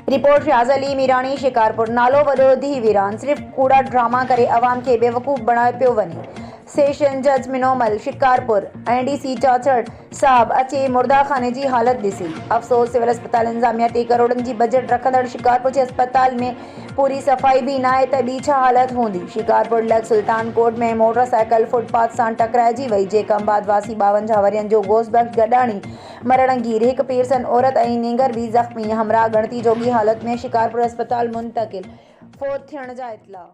Report रियाज़ अली मीरानी शिकारपुर। नालो वॾो धी वीरान सिर्फ़ कूड़ा ड्रामा करे अवाम खे बेवकूफ़ बणाए पियो वञे। सेशन जज मिनोमल शिकारपुर एनडीसी चाचड़ साहब अचे मुर्दाखाने की हालत ॾिसी। अफ़सोस सिविल अस्पताल इंतजामिया 3 करोड़नि जी बजट रखंदड़ शिकारपुर के अस्पताल में पूरी सफ़ाई भी ना है, त ॿी छा हालत हूंदी। शिकारपुर लग सुल्तानकोट में मोटरसाइकिल फुटपाथ सां टकराइजी वई, जेका बाद वासी 52 वरियनि जो गोसबख्श गॾाणी मरणगीर, एक पीरसन औरत ऐं नींगर भी ज़ख्मी, हमरा गणती जोगी हालत में शिकारपुर अस्पताल मुंतकिल। फोत थियण जा इतला।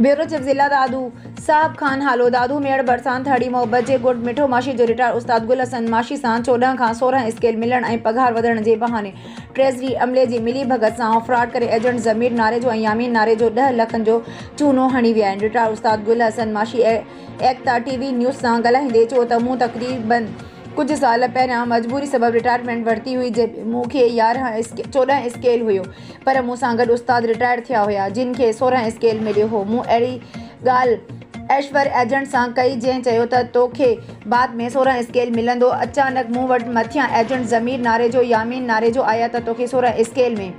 ब्यूरो चीफ जिला दादू साहब खान हालो। दादू मेड़ बरसात थड़ी मोहब्बत जे गुट मिठो माशी जो रिटायर उस्ताद गुल हसन माशी सां 14 खां 16 स्केल मिलण ऐं पघार वधण जे बहाने ट्रेजरी अमले जी मिली भगत सां फ्रॉड करे एजेंट ज़मीर नारे जो ऐं यामीन नारे जो 10 लखनि जो चूनो हणी विया आहिनि। रिटायर उस्ताद गुल हसन माशी एकता टीवी न्यूज़ सां ॻाल्हाईंदे चयो त मूं तक़रीबन कुछ साल पहिरियां मजबूरी सबब रिटायरमेंट वरिती हुई। मूंखे 14 स्केल हुयो, पर मूंसां गॾु उस्ताद रिटायर थिया हुआ जिन खे 16 स्केल मिलियो हो। मूं अहिड़ी ॻाल्हि ऐश्वर एजेंट सां कई जंहिं चयो त तोखे बाद में 16 स्केल मिलंदो। अचानक मूं वटि मथियां एजेंट ज़मीर नारे जो यामीन नारे जो आया त तोखे 16 स्केल में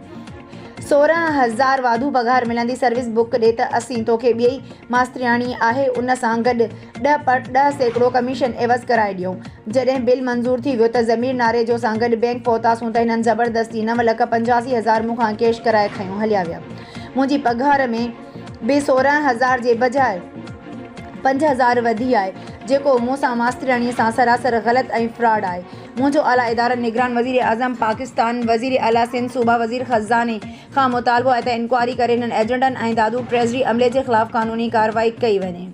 16,000 वाधू पघार मिलंदी। सर्विस बुक ॾे त असीं तोखे ॿिई मास्तरियाणी आहे उन सां गॾु 10% कमीशन एवज़ कराए ॾियूं। जॾहिं बिल मंज़ूर थी वियो त ज़मीर नारे जो सां गॾु बैंक पहुतासूं त हिननि ज़बरदस्ती 9,85,000 मूंखां कैश कराए खयूं हलिया विया। मुंहिंजी पघार में बि 16,000 जे बजाए 5,000 वधी आहे, जेको मूंसां मास्तरियाणीअ सां सरासर ग़लति ऐं फ्रॉड आहे। मुंहिंजो आला इदारनि निगरान वज़ीर आज़म पाकिस्तान वज़ीर आला सिंध सूबा वज़ीर ख़ज़ाने खां मुतालबो आहे त इंक्वायरी करे हिननि एजेंटनि ऐं दादू ट्रेजरी अमले जे ख़िलाफ़ कानूनी कार्रवाई कई वञे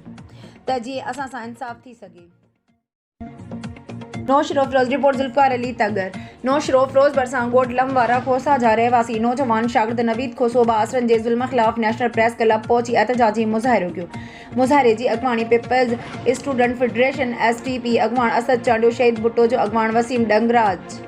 त जीअं असां सां इंसाफ़ थी सघे। नौश रोफरोज़ रिपोर्ट ज़ुल्फ़िकार अली तगर। नौश रोफरोज़ बरसां गोट लमवारा खोसा जा रहवासी नौजवान शागिर्द नवीद खोसो बासरन जे ज़ुल्म ख़िलाफ़ नेशनल प्रेस क्लब पहुची एहतजाजी मुज़ाहिरो कयो। मुज़ाहिरे जी अॻवानी पीपल्स स्टूडेंट फेडरेशन STP अॻवान असद चांडियो, शहीद भुट्टो जो अॻवान वसीम डंगराज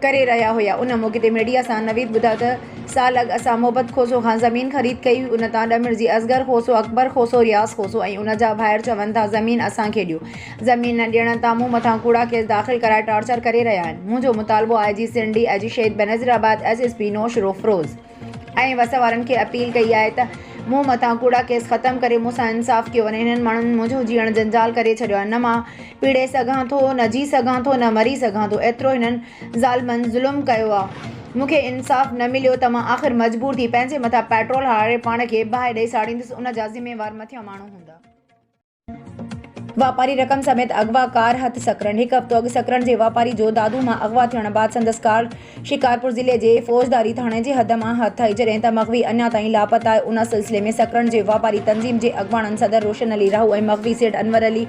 करे रहिया हुआ। उन मौक़े ते मीडिया सां नवीद ॿुधायो त साल अॻु असां मोहब्बत खोसो खां ज़मीन ख़रीद कई। उन तां ॾमिर जी असगर खोसो, अकबर खोसो, रियाज़ खोसो ऐं उन जा भाइर चवनि था ज़मीन असांखे ॾियो। ज़मीन न ॾियण तां मूं मथां कूड़ा केस दाख़िल कराए टॉर्चर करे रहिया आहिनि। मुंहिंजो मुतालबो IG सिंधी IG शहीद बेनज़ीराबाद SSP नौश रोफरोज़ ऐं वस वारनि खे अपील कई आहे त मूं मथां कूड़ा केस ख़तमु करे मूंसां इंसाफ़ कयो वञे। हिननि माण्हुनि मुंहिंजो जीअण जंजाल करे छॾियो आहे। न मां पीड़े सघां थो, न जी सघां थो, न मरी सघां थो। एतिरो हिननि ज़ालिमनि ज़ुल्म कयो आहे। मूंखे इंसाफ़ न मिलियो त मां आख़िर मजबूर थी पंहिंजे मथां पेट्रोल हारे पाण खे बाहि ॾेई साड़ींदुसि। उन जा ज़िम्मेवार मथियां माण्हू हूंदा। वापारी रक़म समेत अगवा कार हथ सकरण। हिकु हफ़्तो अॻु सकरण जे वापारी जो दादू मां अगवा थियण बाद संदसि कार शिकारपुर ज़िले जे फौजदारी थाणे जे हद मां हथ आई, जॾहिं त मग़वी अञा ताईं लापता आहे। उन सिलसिले में सकरण जे वापारी तंज़ीम जे अॻवाननि सदर रोशन अली राहू ऐं मग़वी सेठ अनवर अली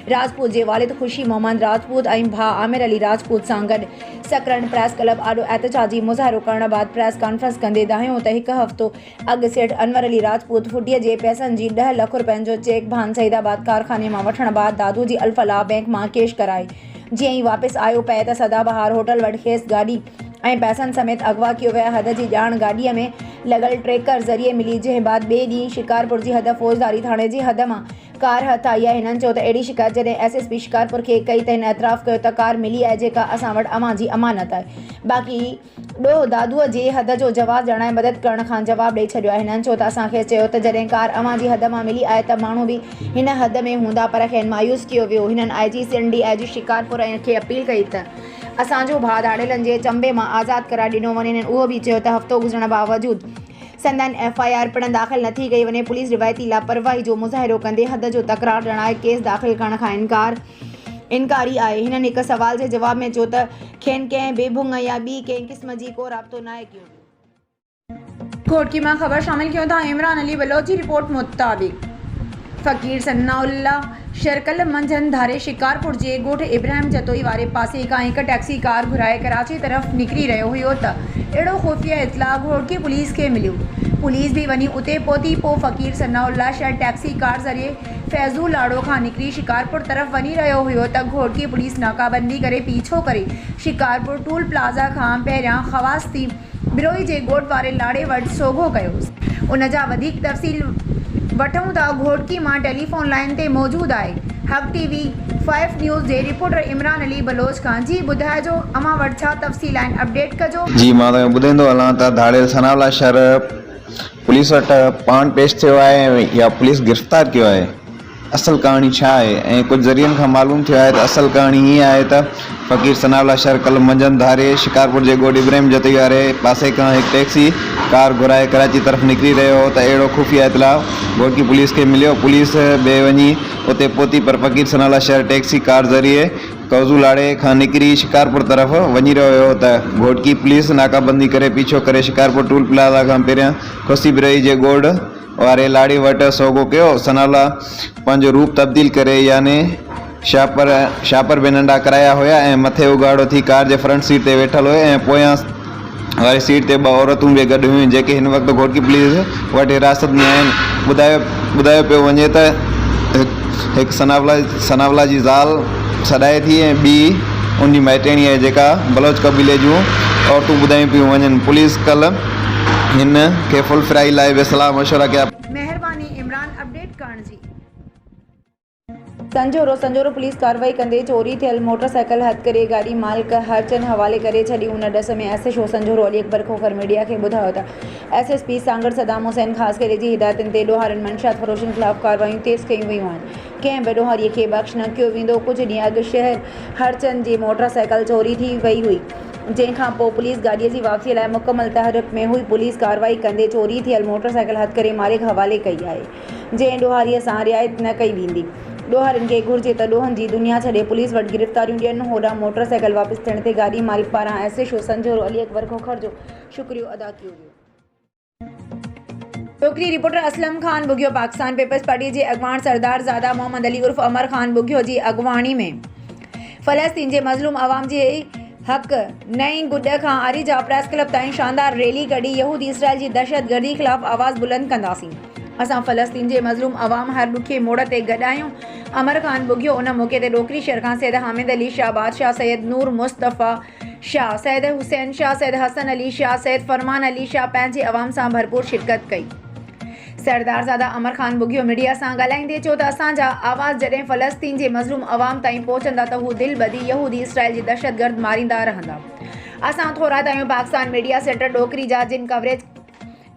राजपूत जे वालिद ख़ुशी मोहम्मद राजपूत ऐं भाउ आमिर अली राजपूत सां गॾु सकरण प्रेस क्लब आॾो एहतजाजी मुज़ाहिरो करण बाद प्रेस कॉन्फ्रेंस कंदे दाहियो त हिकु हफ़्तो अॻु सेठ अनवर अली राजपूत फुटीअ जे पैसनि जी 10 लख रुपयनि जो चेक भान सईदाबाद कारखाने मां वठण बाद दादू जी अल्फलाह बैंक मां कैश कराए जीअं ई वापसि आयो पए त सदाबहार होटल वटि खेसि गाॾी ऐं पैसनि समेत अगवा कयो विया। हद जी ॼाण गाॾीअ में लॻल ट्रेकर ज़रिए मिली, जंहिं बाद ॿिए ॾींहुं शिकारपुर जी हद फौजदारी थाणे जी हद मां कार हथ आई आहे। हिननि चयो त अहिड़ी शिकायत जॾहिं SSP शिकारपुर खे कई त हिन एतिराफ़ कयो त कार मिली आहे जेका असां वटि अवां जी अमानत आहे। बाक़ी ॾोह दादूअ जे हद जो जवाबु ॼाणाए मदद करण खां जवाबु ॾेई छॾियो आहे। हिननि चयो त असांखे चयो त जॾहिं कार अवां जी हद मां मिली आहे त माण्हू बि हिन हद में हूंदा, पर खेनि मायूस कयो वियो। हिननि IG सिंधी IG शिकारपुर खे अपील कई त असांजो भाउ धाड़ेलनि जे चंबे मां आज़ादु कराए ॾिनो वञे। हिननि उहो बि चयो त हफ़्तो गुज़रण बावजूदि संदन FIR पिणु दाख़िल न थी कई वञे। पुलिस रिवायती लापरवाही जो मुज़ाहिरो कंदे हद जो तकरार ॼाणाए केस दाख़िल करण खां इनकारी आहे। हिननि हिकु सवाल जे जवाब में चयो त खेनि कंहिं बेभुंग या ॿी कंहिं क़िस्म जी को राब्तो नाहे कयो। घोटकी मां ख़बर शामिल कयूं था। इमरान अली बलोच जी रिपोर्ट मुताबिक़ फ़कीर सन्नाउल्ला शर्कल मंझंदि धारे शिकारपुर जे ॻोठ इब्राहिम जतोई वारे पासे खां हिकु टैक्सी कार घुराए कराची तरफ़ निकिरी रहियो हुयो त अहिड़ो ख़ुफ़िया इतला घोटकी पुलिस खे मिलियो। पुलिस भी वञी उते पहुती। पोइ फ़कीर सन्नाउल्ला शायदि टैक्सी कार ज़रिए फैज़ूल लाड़ो खां निकिरी शिकारपुर तरफ़ वञी रहियो हुयो त घोटकी पुलिस नाकाबंदी करे पीछो करे शिकारपुर टूल प्लाज़ा खां पहिरियां ख़वास्ती बिरोई जे ॻोठ वारे लाड़े वटि सोघो कयोसि। उन जा वधीक तफ़सील वठूं था। घोटकी मां टेलीफोन लाइन ते मौजूदु आहे हक़ TV 5 न्यूज़ जे रिपोर्टर इमरान अली बलोच खां। जी ॿुधाइजो अमां वटि छा तफ़सील आहिनि, अपडेट कजो। जी मां तव्हांखे ॿुधाईंदो हलां त धाड़ेल सनावला शहर पुलिस वटि पाण पेश थियो आहे या पुलिस गिरफ़्तार कयो आहे। असल कहाणी छा आहे ऐं कुझु ज़रियनि खां मालूम थियो आहे त असल कहाणी हीअ आहे त फ़क़ीर सनावला शहर कल्ह मंझंदि धारे शिकारपुर जे ॻोठ इब्राहिम जती वारे पासे खां हिकु टैक्सी कार घुराए कराची तरफ़ निकिरी रहियो हो त अहिड़ो खुफ़िया इतलाउ घोटकी पुलिस खे मिलियो। पुलिस ॿिए वञी उते पहुती पर फ़क़ीर सनावला शहर टैक्सी कार ज़रिए कौज़ू लाड़े खां निकिरी शिकारपुर तरफ़ वञी रहियो हो त घोटकी पुलिस नाकाबंदी करे पीछो करे शिकारपुर टूल प्लाज़ा खां पहिरियां खुसी बिरई जे ॻोढ़ वारे लाड़ी वटि सोगो कयो। सनावला पंहिंजो रूप तब्दील करे याने शापर बि नंढा कराया हुया ऐं मथे उघाड़ो थी कार जे फ्रंट सीट ते वेठल हुए ऐं पोयां वारी सीट ते ॿ औरतूं बि गॾु हुयूं जेके हिन वक़्तु घोटकी पुलिस वटि हिरासत में आहिनि। ॿुधायो पियो वञे त हिकु सनावला जी ज़ाल छॾाए थी ऐं ॿी उन माइटेणी आहे जेका बलोच कबीले जूं औरतूं ॿुधायूं पियूं वञनि। पुलिस कल्ह हिन खे फुल फ्राई लाइ बि सलाह मशवरा कया। महिरबानी इमरान अपडेट करण जी। संजोरो पुलिस कार्रवाई कंदे चोरी थियल मोटरसाइकिल हथ करे गाड़ी मालिक हरचंद हवाले करे छॾी। उन ॾस में एसएचओ संजोरो अली अकबर खोखर मीडिया खे ॿुधायो त एसएसपी सांगड़ सदाम हुसैन ख़ासि करे जी हिदायतुनि ते ॾोहारनि मंशात फ़रोशनि ख़िलाफ़ कार्रवायूं तेज़ कयूं वयूं आहिनि। कंहिं बि ॾोहारीअ खे बख़्श न कयो वेंदो। कुझु ॾींहं अॻु शहर हरचंद जी मोटरसाइकिल चोरी थी वई हुई, जंहिंखां पोइ पुलिस गाॾीअ जी वापसीअ लाइ मुकमल तहरीक में हुई। पुलिस कार्रवाई कंदे चोरी थियल मोटरसाइकिल हथ करे मालिक हवाले कई आहे, जंहिं ॾोहारीअ सां रिआयत न कई वेंदी। ॾोहारनि खे घुर्जे त ॾोहनि जी दुनिया छॾे पुलिस वटि गिरफ़्तारियूं ॾियनि। होॾां मोटरसाइकिल वापसि थियण ते गाॾी मालिक पारां एसएचओ संजोरो अली अकबर खोखर जो शुक्रियो अदा कयो वियो। छोकिरी रिपोर्टर असलम ख़ान बुघियो पाकिस्तान पीपल्स पार्टी जे अॻवान सरदार ज़ादा मोहम्मद अली उर्फ़ अमर ख़ान बुघियो जी अॻवानी में फ़लस्तीन जे मज़लूम आवाम जे हक़ नई गुॾ खां आरिजा प्रेस क्लब ताईं शानदार रैली कढी यहूदी इसराइल जी दहशतगर्दी ख़िलाफ़ आवाज़ बुलंद कंदासीं। असां फ़लस्तीन जे मज़लूम आवाम हर ॾुखे मोड़ ते गॾु आहियूं। अमर ख़ान बुघियो उन मौक़े ते डोकरी शहर खां सैयद हामिद अली शाह बादशाह, सैयद नूर मुस्तफ़ा शाह, सैयद हुसैन शाह, सैयद हसन अली शाह, सैयद फरमान अली शाह पंहिंजे अवाम सां भरपूर शिरकत कई। सरदार ज़ादा अमर ख़ान बुघियो मीडिया सां ॻाल्हाईंदे चयो त असांजा आवाज़ जॾहिं फ़लस्तीन जे मज़लूम आवाम ताईं पहुचंदा त हू दिलि ॿधी यहूदी इसराइल जी दहशतगर्द मारींदा रहंदा। असां थोरा आहियूं पाकिस्तान मीडिया सेंटर डोकरी जा जिन कवरेज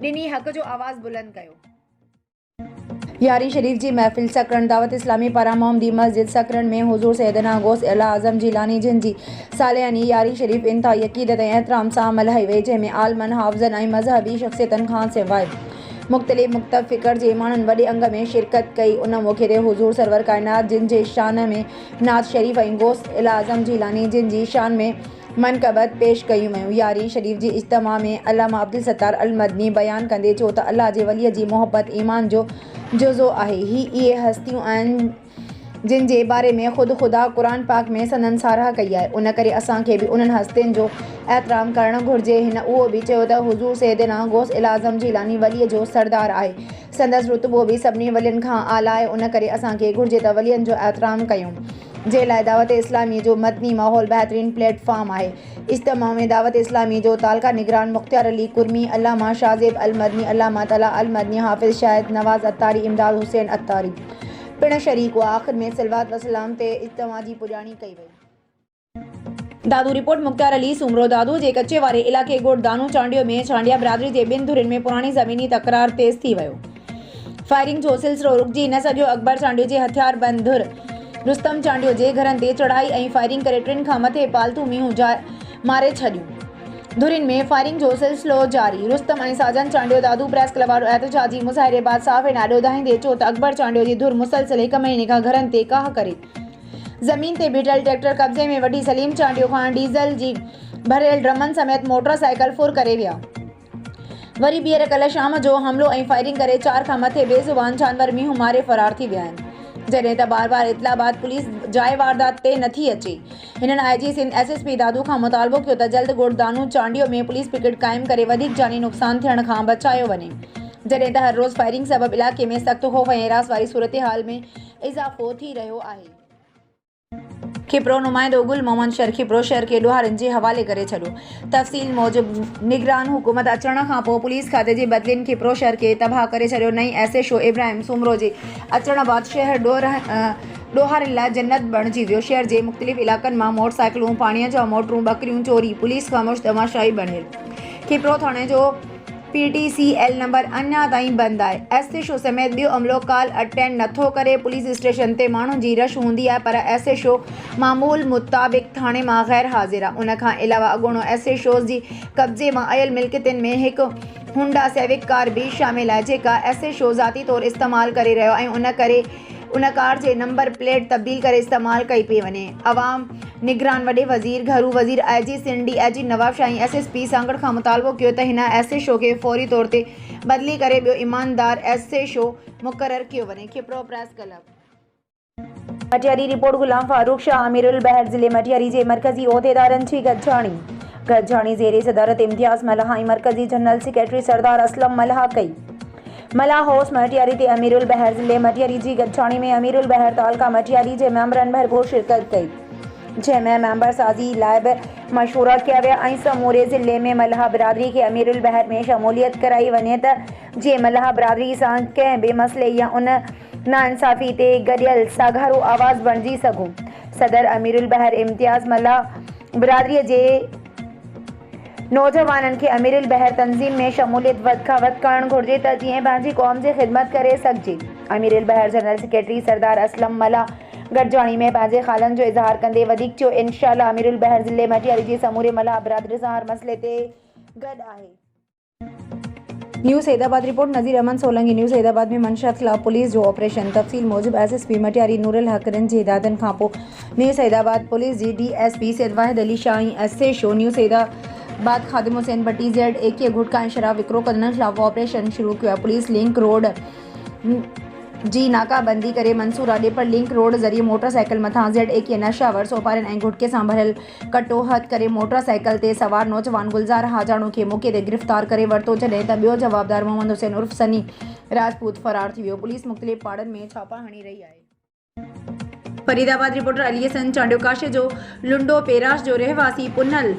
ॾिनी हक़ जो आवाज़ बुलंद कयो। यारी शरीफ जी महफ़िल सकरन दावत इस्लामी पारां मोहम्मदी मस्जिद सकरन में हुज़ूर सैयदना गौस एला आज़म जीलानी जिन जी सालियानी यारी शरीफ इंतहाई अक़ीदत ऐं एहतराम सां मल्हाई वई, जंहिंमें आलमन हाफ़िज़नि ऐं मज़हबी शख़्सियतनि खां सवाइ मुख़्तलिफ़ मुक्तब फ़िक्र जे माण्हुनि वॾे अंग में शिरकत कई। उन मौक़े ते हुज़ूर सरवर काइनात जिन जे शान में नात शरीफ़ ऐं गौस एला आज़म जीलानी जिन जी शान में मनक़बत पेश कयूं वयूं। यारी शरीफ जी इज्तिमा में अल्लामा अब्दुल सत्तार अल मदनी बयानु कंदे चयो त अल्लाह जे वलीअ जी मोहबत ईमान जो जुज़ो आहे। इहे हस्तियूं आहिनि जिन जे बारे में ख़ुदा क़ुरान पाक में संदन साराह कई आहे। उन करे असांखे बि उन्हनि हस्तियुनि जो एहतराम करणु घुरिजे। हिन उहो बि चयो त हुज़ूर सैयदना गौस एला आज़म जीलानी वलीअ जो सरदार आहे, संदसि रुतबो बि सभिनी वलियुनि खां आला आहे। उन करे असांखे घुरिजे त वलियुनि जो एहतराम कयूं, जे लाइ दावत इस्लामी जो मदनी माहौल बहितरीन प्लेटफॉर्म आहे। इज्तिमा में दावत इस्लामी जो तालका निगरान मुख्तियार अली कुर्मी, अल्लामा शाज़ेब अल मदनी, अल्लामा तला अल मदनी, हाफ़िज़ शाहिद नवाज़ अत्तारी, इमदाद हुसैन अत्तारी पिण शरीक हुआ। आख़िर में सलवात वसलाम ते इज्तिमा जी पुॼाणी कई वई। दादू रिपोर्ट मुख्तियार अली सूमरो। दादू जे कच्चे वारे इलाइक़े ॻोठ दानू चांडियो में चांडिया बिरादरी जे ॿिनि धुरियुनि में पुराणी ज़मीनी तकरार तेज़ थी वियो। फायरिंग जो सिलसिलो रुकिजी न सघियो। अकबर चांडियो जे हथियारबंद धुर रुस्तम चांडियो जे घरनि ते चढ़ाई ऐं फायरिंग करे 3 खां मथे पालतू मींहूं मारे छॾियूं। धुरियुनि में फायरिंग जो सिलसिलो जारी। रुस्तम ऐं साजन चांडियो दादू प्रेस क्लब वारो एहतजाजी मुज़ाहिरे बाद साफ़ नाॾो धाईंदे चयो त अकबर चांडियो जी धुर मुसलसिल 1 महीने खां घरनि ते काह करे ज़मीन ते बीठल ट्रैक्टर कब्ज़े में वठी सलीम चांडियो खां डीज़ल जी भरियल ड्रमनि समेत मोटरसाइकिल फुर करे विया। वरी ॿीहर कल्ह शाम जो हमिलो ऐं फायरिंग करे 4 खां मथे बेज़ुबान जानवर मींहूं मारे फ़रार थी विया आहिनि। जॾहिं त बार इतला बाद पुलिस जाइ वारदात ते नथी अचे। हिननि आईजी सिंध एसएसपी दादू खां मुतालबो कयो त जल्द ॻोठ दानू चांडियो में पुलिस पिकेट क़ाइमु करे वधीक जानी नुक़सान थियण खां बचायो वञे, जॾहिं त हर रोज़ फायरिंग सबबि इलाइक़े में सख़्तु ख़ौफ़ ऐं हिरास वारी सूरत हाल में इज़ाफ़ो थी रहियो आहे। खिप्रो नुमाइंदो गुल मोहम्मद शर खिप्रो शहर के ॾोहारनि जे हवाले करे छॾियो। तफ़सील मूजिबि निगरान हुकूमत अचण खां पोइ पुलिस खाते जी बदिलियुनि खिप्रो शहर खे तबाह करे छॾियो। नई एसएचओ इब्राहिम सुमरो जे अचण बाद शहर ॾोहारनि लाइ जन्नत बणिजी वियो। शहर जे मुख़्तलिफ़ इलाक़नि मां मोटरसाइकिलूं, पाणीअ जा मोटरूं, बकरियूं चोरी, पुलिस ख़ामोश तमाशाई बणियल। खिप्रो थाणे जो PTCL नंबर अञा ताईं बंदि आहे। एसएचओ समेत ॿियो अमलो कॉल अटेंड नथो करे। पुलिस स्टेशन ते माण्हुनि जी रश हूंदी आहे पर एसएचओ मामूल मुताबिक़ थाणे मां गैर हाज़िर आहे। उन खां अलावा अॻूणो एसएचओ जी कब्ज़े मां आयल मिल्कियतुनि में हिकु हुंडा सिविक कार बि शामिल आहे जेका एसएचओ ज़ाती तौरु इस्तेमालु करे रहियो ऐं उन कार जे नंबर प्लेट तब्दील करे इस्तेमालु कई पई वञे। अवाम निगरान वॾे वज़ीर, घरू वज़ीर, IG सिंधी, IG नवाब शाही, SSP सांगड़ खां मुतालबो कयो त हिन एसएचओ खे फौरी तौर ते बदिली करे ॿियो ईमानदार एसएचओ मुक़ररु कयो वञे। खिप्रो प्रेस क्लब मटियारी रिपोर्ट गुलाम फारूक शाह अमीरुल बहर ज़िले मटियारी जे मरकज़ी उहिदेदारनि जी गॾिजाणी ज़ेरे सदारत इम्तियाज़ मल्हा ऐं मरकज़ी जनरल सेक्रेटरी सरदार असलम मल्हा कई। मल्हा हाउस मटियारी ते अमीरुल बहर ज़िले मटियारी जी गॾिजाणी में अमीरुल बहर तालका मटियारी जे मेंबरनि भरपूर शिरकत कई, जंहिंमें मेंबर साज़ी लाइ बि मशवरा कया विया ऐं समूरे ज़िले में मल्हा बिरादरी खे अमीरुल बहर में शमूलियत कराई वञे त जीअं मल्हा बिरादरी सां कंहिं बि मसइले या उन नाइंसाफ़ी ते गॾियल साॻारो आवाज़ बणिजी सघूं। सदर अमीरुल बहर इम्तियाज़ मल्हा बिरादरीअ जे नौजवाननि खे अमीरुल बहर तंज़ीम में शमूलियत वधि खां वधि करणु घुरिजे त जीअं पंहिंजी क़ौम जी ख़िदमत करे सघिजे। अमीरुल बहर जनरल सेक्रेटरी सरदार असलम मल्हा गॾिजाणी में पंहिंजे ख़्यालनि जो इज़हार कंदे वधीक चयो, इंशाअल्लाह अमीरुल बहर ज़िले मटियारी जे समूरे मल्हा बिरादरी सां हर मसइले ते गॾु आहे। न्यूज़ हैदराबाद रिपोर्ट नज़ीर अहमद सोलंकी। न्यूज़ हैदराबाद में मंशा ख़िलाफ़ पुलिस जो ऑपरेशन। तफ़सील मूजिबि SSP मटियारी नूरुल हक़रनि जी हिदायतनि खां पोइ न्यूज़ हैदराबाद पुलिस जी DSP सैयद वाहिद अली शाह ऐं SHO न्यूज़ हैदराबाद ख़ादिम हुसैन भट्टी ZAK गुटखा ऐं शराब विकिरो कंदड़नि ख़िलाफ़ ऑपरेशन शुरू कयो आहे। पुलिस लिंक रोड जी नाकाबंदी करे मंसूर आॾे पर लिंक रोड ज़रिए मोटरसाइकिल मथां ZAK नशावर सोपारियुनि ऐं गुटके सां भरियल कटो हथ करे मोटरसाइकिल ते सवार नौजवान गुलज़ार हाजाणो खे मौक़े ते गिरफ़्तार करे वरितो, जॾहिं त ॿियो जवाबदार मोहम्मद हुसैन उर्फ़ सनी राजपूत फ़रार थी वियो। पुलिस मुख़्तलिफ़ पाड़नि में छापा हणी रही आहे। फरीदाबाद रिपोर्टर अली हसन चांडियोकाशे जो लुंडो पेराश जो रहवासी पुनल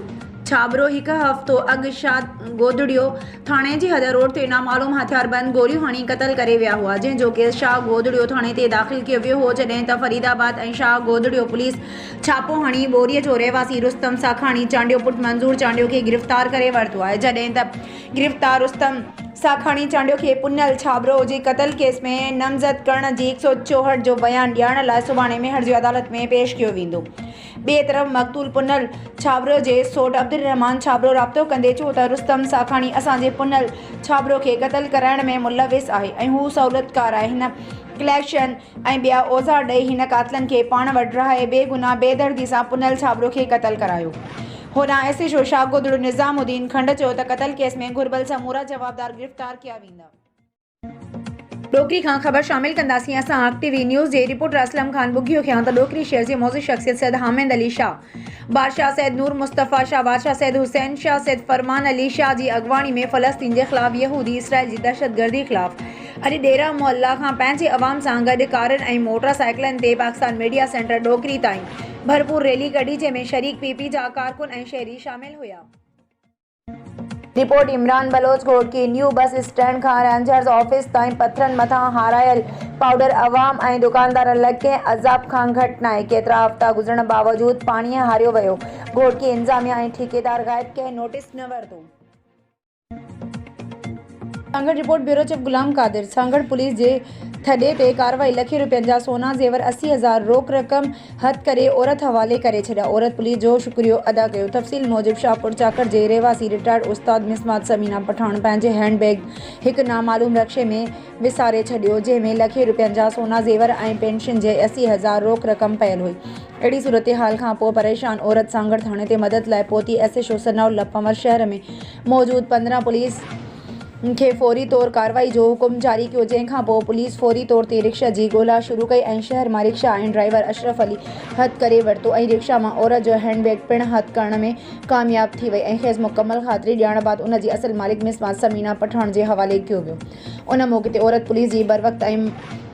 छाबरो हिकु हफ़्तो अॻु शाद गोदड़ियो थाणे जी हद रोड ते नामालूम हथियारबंद गोलियूं हणी क़तल करे विया हुआ, जंहिंजो केस शाह गोदड़ियो थाणे ते दाख़िल कयो वियो हो, जॾहिं त फरीदाबाद ऐं शाह गोदड़ियो पुलिस छापो हणी बोरीअ जो रहवासी रुस्तम साखाणी चांडियो पुट मंज़ूर चांडियो खे गिरफ़्तार करे वरितो आहे, जॾहिं त गिरफ़्तार रुस्तम साखाणी चांडियो खे पुनल छाबरो जे क़तल केस में नामज़द करण जी 164 जो बयानु ॾियण लाइ सुभाणे मेहर जी अदालत में पेश कयो वेंदो। ॿिए तरफ़ मक़तूल पुनल छाबरो जे सोट अब्दुल रहमान छाबरो राब्तो कंदे चयो त रुस्तम साखाणी असांजे पुनल छाबरो खे क़तल कराइण में मुलविस आहे ऐं हू सहूलियतकार आहे। हिन कलेक्शन ऐं ॿिया औज़ार ॾेई हिन कातिलनि खे पाण वटि रहाए बेगुनाह बेदर्दी सां पुनल छाबरो खे क़तल करायो। होॾां SHO शाह गोदड़ो निज़ामुद्दीन खंड चयो त क़तल केस में घुर्बल समूरा जवाबदार गिरफ़्तार कया वेंदा। डोकरी खां ख़बर शामिल कंदासीं असां TV न्यूज़ जे रिपोर्टर असलम ख़ान बुगियो खे त डोकरी शहर जे मौज़ूद शख़्सियत सैयद हामिद अली शाह, बादशाह सैयद नूर मुस्तफ़ा शाह, बादशाह सैयद हुसैन शाह, सैयद फरमान अली शाह जी अॻवानी में फ़लस्तीन जे ख़िलाफ़ यहूदी इसराइल जी दहशतगर्दी ख़िलाफ़ अॼु डेरा मुहल्ला खां पंहिंजे अवाम सां गॾु कारुनि ऐं मोटरसाइकिलनि ते पाकिस्तान मीडिया सेंटर डोकरी ताईं भरपूर रैली कढी, जंहिंमें शरीक PP जा कारकुन ऐं शहरी शामिल हुआ। रिपोर्ट इमरान बलोच घोट की न्यू बस स्टैंड खां रेंजर्स ऑफिस ताईं पथरनि मथां हारायल पाउडर अवाम ऐं दुकानदार लॻे अज़ाब खां घटि न आहे। केतिरा हफ़्ता गुज़रण बावजूदि पाणीअ हारियो वियो। घोट की इंतज़ामिया ऐं ठेकेदार ग़ाइब कंहिं नोटिस न वरितो। Sanghar report bureau chief Ghulam Qadir. Sanghar police जे थॾे ते कार्रवाई लखे रुपयनि जा सोना ज़ेवर 80,000 रोक रक़म हथ करे औरत हवाले करे छॾिया। औरत पुलिस जो शुक्रियो अदा कयो। तफ़सील मूजिबि शाहपुर चाकर जे रहवासी रिटायर्ड उस्ताद मिसमात समीना पठान पंहिंजे हैंडबैग हिकु नामालूम रक्शे में विसारे छॾियो, जंहिंमें लखे रुपयनि जा सोना ज़ेवर ऐं पेंशन जे 80,000 रोक रक़म पयल हुई। अहिड़ी सूरत-हाल खां पोइ परेशान औरत सांगड़ थाणे ते मदद लाइ पहुती। SHO सनाउल लपामर शहर में मौजूद 15 पुलिस खे फौरी तौर कार्रवाई जो हुकुम जारी कयो, जंहिंखां पोइ पुलिस फौरी तौर ते रिक्शा जी ॻोल्हा शुरू कई ऐं शहर मां रिक्शा ऐं ड्राइवर अशरफ अली हथ करे वरितो ऐं रिक्शा मां औरत जो हैंडबैग पिणु हथ करण में कामयाब थी वई ऐं खेसि मुकमल ख़ातिरी ॾियण बाद उन जी असल मालिक मिसमात समीना पठान जे हवाले कयो वियो। उन मौक़े ते औरत पुलिस जी बरवक़्त ऐं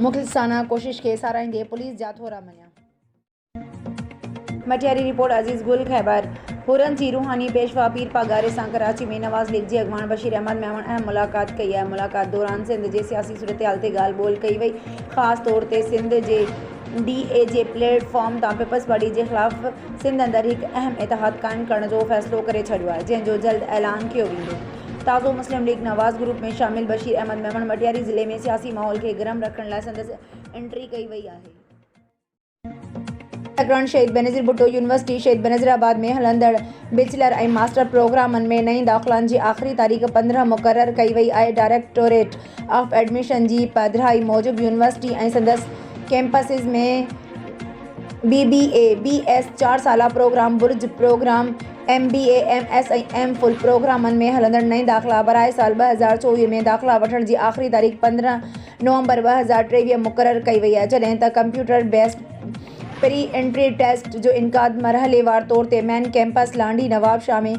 मुख़लिसाना कोशिश खे साराहींदे पुलिस जा थोरा मञिया। मटियारी रिपोर्ट अजीज़ गुल खैबर हुरन जी रूहानी पेशवा पीर पागारे सां कराची में नवाज़ लीग जे अगवान बशीर अहमद मेमन अहम मुलाकात कई है। मुलाकात दौरान सिंध जे सियासी सूरत हाल ते ॻाल्हि ॿोल कई वई। ख़ासि तौर ते सिंध जे DA जे प्लेटफॉर्म तां पीपल्स पार्टी जे ख़िलाफ़ सिंध अंदरि हिकु अहम इतिहाद क़ाइमु करण जो फ़ैसिलो करे छॾियो आहे, जंहिंजो जल्द ऐलान कियो वेंदो। ताज़ो मुस्लिम लीग नवाज़ ग्रुप में शामिल बशीर अहमद मेमन मटियारी ज़िले में सियासी माहौल खे गरम रखण लाइ संदसि एंट्री कई वई आहे। सकरण शहीद बेनज़ीर भुट्टो यूनिवर्सिटी शहीद बेनज़ीराबाद में हलंदड़ बैचलर ऐं मास्टर प्रोग्रामनि में नईं दाख़िलाउनि जी आख़िरी तारीख़ 15 मुक़ररु कई वई आहे। डायरेक्टोरेट ऑफ एडमिशन जी पधिराई मूजिबि यूनिवर्सिटी ऐं संदसि कैंपसिस में BBA BS 4 साला प्रोग्राम, बुर्ज प्रोग्राम, MBA MS ऐं MPhil प्रोग्रामनि में हलंदड़ नईं दाख़िला बराए साल 2024 में दाख़िला वठण जी आख़िरी तारीख़ 15 नवंबर 2023 मुक़ररु कई वई आहे, जॾहिं त computer based pre entry test जो इनकाद मरहलेवार तौर ते मेन कैंपस लांडी नवाबशाह में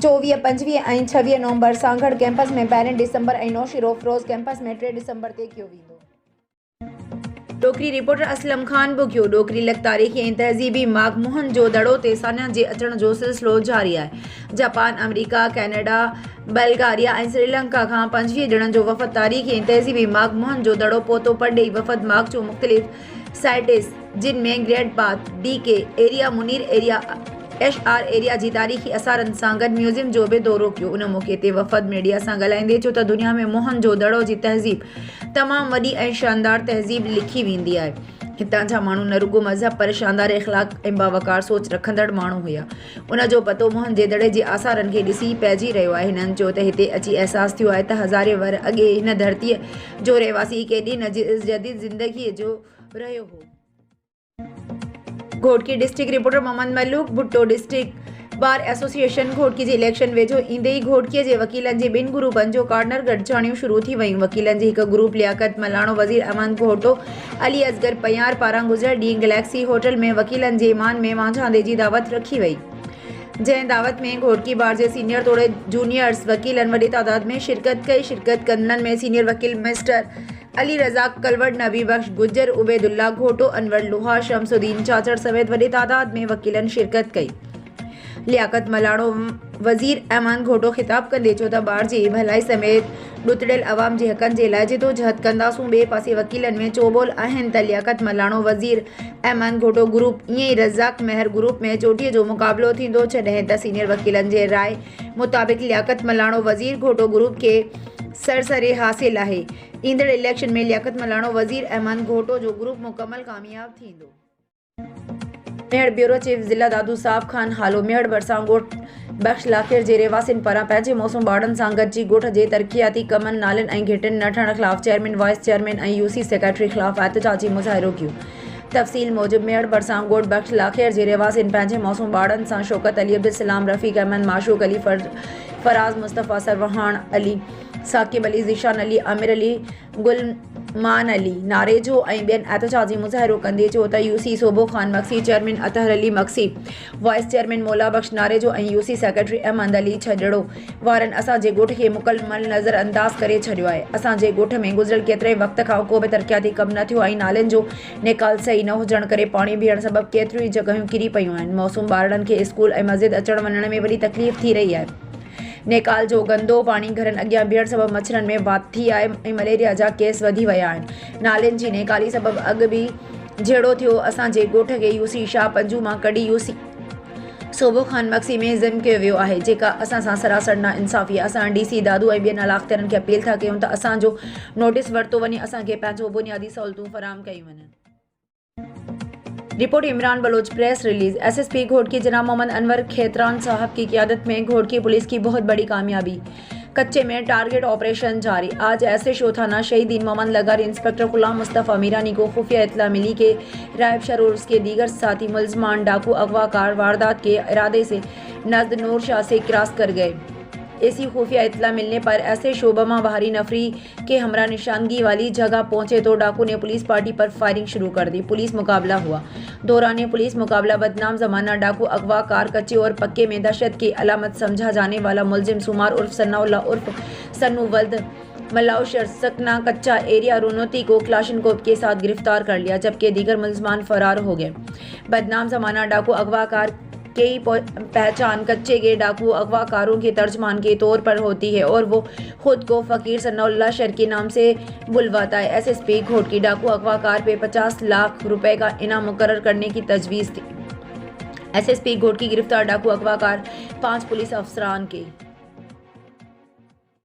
24, 25 ऐं 26 नवंबर, सांगड़ कैंपस में 12 डिसंबर ऐं नौशीरो फिरोज़ कैंपस में 3 डिसंबर ते कयो वेंदो। डोकरी रिपोर्टर असलम ख़ान बुगियो डोकरी लख तारीख़ी ऐं तहज़ीबी मागमुहन जो दड़ो ते सान्या जे अचण जो सिलसिलो जारी आहे। जापान, अमेरिका, कैनेडा, बल्गारिया ऐं श्रीलंका खां 25 ॼणनि जो वफ़द तारीख़ी ऐं तहज़ीबी मागमुहन जो दड़ो पहुतो। परॾेही वफ़द माग जो मुख़्तलिफ़ साइटिस जिन में Great Bath, DK area, Munir area, HR area जी तारीख़ी असारनि सां गॾु म्यूज़ियम जो बि दौरो कयो। उन मौक़े ते वफ़द मीडिया सां ॻाल्हाईंदे चयो त दुनिया में मोहन जो दड़ो जी तहज़ीब तमामु वॾी ऐं शानदार तहज़ीब लिखी वेंदी आहे। हितां जा माण्हू न रुॻो मज़हब पर शानदार इख़्लाक़ ऐं बावकार सोच रखंदड़ माण्हू हुया। उन जो पतो मोहन जे दड़े जे आसारनि खे ॾिसी पइजी रहियो आहे। हिननि चयो त हिते अची अहसासु थियो आहे त हज़ारे वर अॻे हिन धरतीअ जो रहवासी केॾी जदीद ज़िंदगीअ जो रहियो हो। Ghotki district reporter Mohammad Malook Bhutto district bar association Ghotki जे इलेक्शन वेझो ईंदे ई घोटकीअ जे वकीलनि जे 2 ग्रुपनि जो कॉर्नर गॾिजाणियूं शुरू थी वयूं। वकीलनि जे हिकु ग्रुप लियाकत मलाणो, वज़ीर अहमद घोटो, अली असगर पयार पारां गुज़िरियल ॾींहुं गैलेक्सी होटल में वकीलनि जे ईमान में वांझांदे जी दावत रखी वई, जंहिं दावत में घोटकी बार जे सीनियर तोड़े जूनियर्स वकीलनि वॾी तादाद में शिरकत कई। शिरकत कंदड़नि में सीनियर वकील मिस्टर अली रज़ाक कलवट, नबी बख्श गुज्जर, उबैदुल्ला घोटो, अनवर लोहा, शमसुद्दीन चाचड़ समेत वॾी तादाद में वकीलनि शिरकत कई। लियाकत मलाणो वज़ीर अहमद घोटो ख़िताब कंदे चयो त बार जी भलाई समेत ॾुतड़ियल अवाम जे हक़नि जे लाइ जिदोजहद कंदासूं। ॿिए पासे वकीलनि में चोबोल आहिनि त लियाकत मलाणो वज़ीर अहमद घोटो ग्रुप ईअं ई रज़ाक महर ग्रुप में चोटीअ जो मुक़ाबिलो थींदो, जॾहिं त सीनियर वकीलनि जे राय मुताबिक़ लियाकत मलाणो वज़ीर घोटो ग्रुप खे सरसरे हासिल आहे। ईंदड़ इलेक्शन में लियाकत मलाणो वज़ीर अहमद घोटो जो ग्रुप मुकमल कामयाब थींदो। मेहड़ ब्यूरो चीफ ज़िला दादू साहब खान हालो मेहड़ भरिसां ॻोठ बख्श लाखेर जे रहवासियुनि पारां पंहिंजे मौसम ॿारनि सां गॾिजी ॻोठ जे तरक़ियाती कमनि, नालनि ऐं घेटनि न ठहण ख़िलाफ़ चेयरमैन, वाइस चेयरमैन ऐं UC सेक्रेटरी ख़िलाफ़ एहतजाजी मुज़ाहिरो कयो। तफ़सील मूजिबि मेहड़ भरिसां ॻोठ बख्श लाखेर जे रहवासियुनि पंहिंजे मौसूम ॿारनि सां शौकत अली, अब्दुल सलाम, रफ़ीक अहमद, माशूक अली, फराज़ मुस्तफ़ा, सरवहान अली, साकिब अली, ज़ीशान अली, आमिर अली, गुलमान अली नारेजो ऐं ॿियनि एहतजाजी मुज़ाहिरो कंदे चयो त UC Sobo Khan Maksi, chairman Athar Ali Maksi, vice chairman Maula Bakhsh Narejo ऐं UC सेक्रेटरी अहमद अली छजड़ो वारनि असांजे ॻोठ खे मुकमल नज़र अंदाज़ करे छॾियो आहे। असांजे ॻोठ में गुज़िरियल केतिरे वक़्त खां को बि तरक़ियाती कमु न थियो ऐं नालनि जो निकाल सही न हुजण करे पाणी बीहण सबबि केतिरियूं ई जॻहियूं किरी पयूं आहिनि। मौसूम ॿारनि खे स्कूल ऐं मस्जिद अचण वञण में वॾी तकलीफ़ थी रही आहे। नेकाल जो गंदो पाणी घरनि अॻियां बीहण सबबि मच्छरनि में बात थी आहे ऐं मलेरिया जा केस वधी विया आहिनि। नालनि जी नेकाली सबबि अॻु बि जहिड़ो थियो। असांजे ॻोठ खे UC शाह पंजू मां कढी UC सोबो ख़ान मक्सी में ज़िम कयो वियो आहे, जेका असां सां सरासर ना इंसाफ़ी आहे। असां DC दादू ऐं ॿियनि अलाख़्तिरनि खे अपील था कयूं त असांजो नोटिस वरितो वञे, असांखे पंहिंजो बुनियादी सहूलतूं फराहम कयूं वञनि। Report Imran Baloch press release. SSP Ghotki जनाब मोहम्मद अनवर खेतरान साहब की क़ियादत में घोटकी पुलिस की बहुत बड़ी कामयाबी, कच्चे में टारगेट ऑपरेशन जारी। आज ऐसे शो थाना शहीदीन मोहम्मद लगार इंस्पेक्टर गुलाम मुस्तफ़ा मीरानी को खुफिया इत्तला मिली कि रायब शर और उसके दीगर साथी मुल्ज़मान डाकू अगवाकार वारदात के इरादे से नज़द नूर शाह से क्रॉस कर गए। ऐसी खुफिया इत्तला मिलने पर ऐसे शोबमा बाहरी नफरी के हमरा निशानगी वाली जगह पहुंचे तो डाकू ने पुलिस पार्टी पर फायरिंग शुरू कर दी। पुलिस मुकाबला हुआ। दौरान पुलिस मुकाबला बदनाम जमाना डाकू अगवाकार कच्चे और पक्के में दहशत की अलामत समझा जाने वाला मुलजिम सुमार उर्फ सन्नाउल्ला उर्फ सन्नू वल्द मलाउशर सकना कच्चा एरिया रोनोती को क्लाशनकोव के साथ गिरफ्तार कर लिया, जबकि दीगर मुलजमान फरार हो गए। बदनाम जमाना डाकू अगवाकार की पहचान कच्चे के डाकू अगवाकारों के तर्जमान के तौर पर होती है और वो खुद को फ़कीर सनाउल्लाह शर के नाम से बुलवाता है। एसएसपी घोट की डाकू अगवाकार पे 50 लाख रुपए का इनाम मुकर्रर करने की तजवीज़ थी। एसएसपी घोट की गिरफ्तार डाकू अगवाकार 5 पुलिस अफसरान की